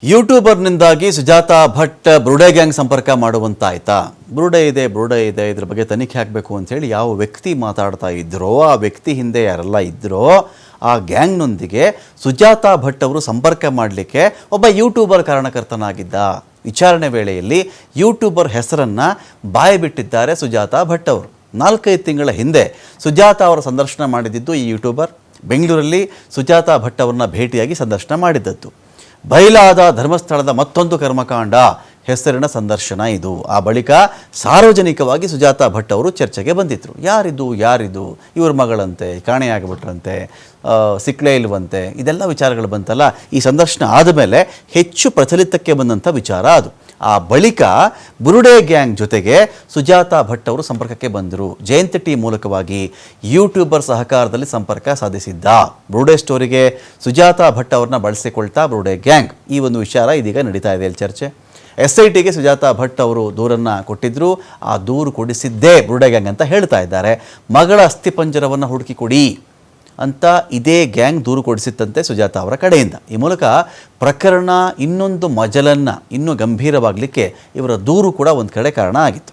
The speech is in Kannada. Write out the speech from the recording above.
ಯೂಟ್ಯೂಬರ್ನಿಂದಾಗಿ ಸುಜಾತಾ ಭಟ್ ಬುರುಡೆ ಗ್ಯಾಂಗ್ ಸಂಪರ್ಕ ಮಾಡುವಂತಾಯ್ತಾ? ಬುರುಡೆ ಇದೆ ಇದ್ರ ಬಗ್ಗೆ ತನಿಖೆ ಆಗಬೇಕು ಅಂತೇಳಿ ಯಾವ ವ್ಯಕ್ತಿ ಮಾತಾಡ್ತಾ ಇದ್ರೋ, ಆ ವ್ಯಕ್ತಿ ಹಿಂದೆ ಯಾರೆಲ್ಲ ಇದ್ರೋ ಆ ಗ್ಯಾಂಗ್ನೊಂದಿಗೆ ಸುಜಾತಾ ಭಟ್ ಅವರು ಸಂಪರ್ಕ ಮಾಡಲಿಕ್ಕೆ ಒಬ್ಬ ಯೂಟ್ಯೂಬರ್ ಕಾರಣಕರ್ತನಾಗಿದ್ದ. ವಿಚಾರಣೆ ವೇಳೆಯಲ್ಲಿ ಯೂಟ್ಯೂಬರ್ ಹೆಸರನ್ನು ಬಾಯಿಬಿಟ್ಟಿದ್ದಾರೆ ಸುಜಾತಾ ಭಟ್ ಅವರು. 4-5 ತಿಂಗಳ ಹಿಂದೆ ಸುಜಾತಾ ಅವರ ಸಂದರ್ಶನ ಮಾಡಿದ್ದು ಈ ಯೂಟ್ಯೂಬರ್ ಬೆಂಗಳೂರಲ್ಲಿ ಸುಜಾತಾ ಭಟ್ ಅವರನ್ನ ಭೇಟಿಯಾಗಿ ಸಂದರ್ಶನ ಮಾಡಿದ್ದದ್ದು. ಬಯಲಾದ ಧರ್ಮಸ್ಥಳದ ಮತ್ತೊಂದು ಕರ್ಮಕಾಂಡ ಹೆಸರಿನ ಸಂದರ್ಶನ ಇದು. ಆ ಬಳಿಕ ಸಾರ್ವಜನಿಕವಾಗಿ ಸುಜಾತಾ ಭಟ್ ಅವರು ಚರ್ಚೆಗೆ ಬಂದಿದ್ದರು. ಯಾರಿದು ಇವ್ರ ಮಗಳಂತೆ, ಕಾಣೆಯಾಗಿಬಿಟ್ರಂತೆ, ಸಿಕ್ಲೇ ಇಲ್ವಂತೆ, ಇದೆಲ್ಲ ವಿಚಾರಗಳು ಬಂತಲ್ಲ. ಈ ಸಂದರ್ಶನ ಆದಮೇಲೆ ಹೆಚ್ಚು ಪ್ರಚಲಿತಕ್ಕೆ ಬಂದಂಥ ವಿಚಾರ ಅದು. ಆ ಬಳಿಕ ಬುರುಡೆ ಗ್ಯಾಂಗ್ ಜೊತೆಗೆ ಸುಜಾತಾ ಭಟ್ ಅವರು ಸಂಪರ್ಕಕ್ಕೆ ಬಂದರು. ಜಯಂತ್ ಟಿ ಮೂಲಕವಾಗಿ ಯೂಟ್ಯೂಬರ್ ಸಹಕಾರದಲ್ಲಿ ಸಂಪರ್ಕ ಸಾಧಿಸಿದ್ದ. ಬುರುಡೆ ಸ್ಟೋರಿಗೆ ಸುಜಾತಾ ಭಟ್ ಅವ್ರನ್ನ ಬಳಸಿಕೊಳ್ತಾ ಬುರುಡೆ ಗ್ಯಾಂಗ್. ಈ ಒಂದು ವಿಚಾರ ಇದೀಗ ನಡೀತಾ ಇದೆ ಇಲ್ಲಿ ಚರ್ಚೆ. SITಗೆ ಸುಜಾತಾ ಭಟ್ ಅವರು ದೂರನ್ನು ಕೊಟ್ಟಿದ್ದರು. ಆ ದೂರು ಕೊಡಿಸಿದ್ದೇ ಬುರುಡೆ ಗ್ಯಾಂಗ್ ಅಂತ ಹೇಳ್ತಾ ಇದ್ದಾರೆ. ಮಗಳ ಅಸ್ಥಿಪಂಜರವನ್ನು ಹುಡುಕಿ ಕೊಡಿ ಅಂತ ಇದೇ ಗ್ಯಾಂಗ್ ದೂರು ಕೊಡಿಸಿತ್ತಂತೆ ಸುಜಾತಾ ಅವರ ಕಡೆಯಿಂದ. ಈ ಮೂಲಕ ಪ್ರಕರಣ ಇನ್ನೊಂದು ಮಜಲನ್ನು ಇನ್ನೂ ಗಂಭೀರವಾಗಲಿಕ್ಕೆ ಇವರ ದೂರು ಕೂಡ ಒಂದು ಕಡೆ ಕಾರಣ ಆಗಿತ್ತು.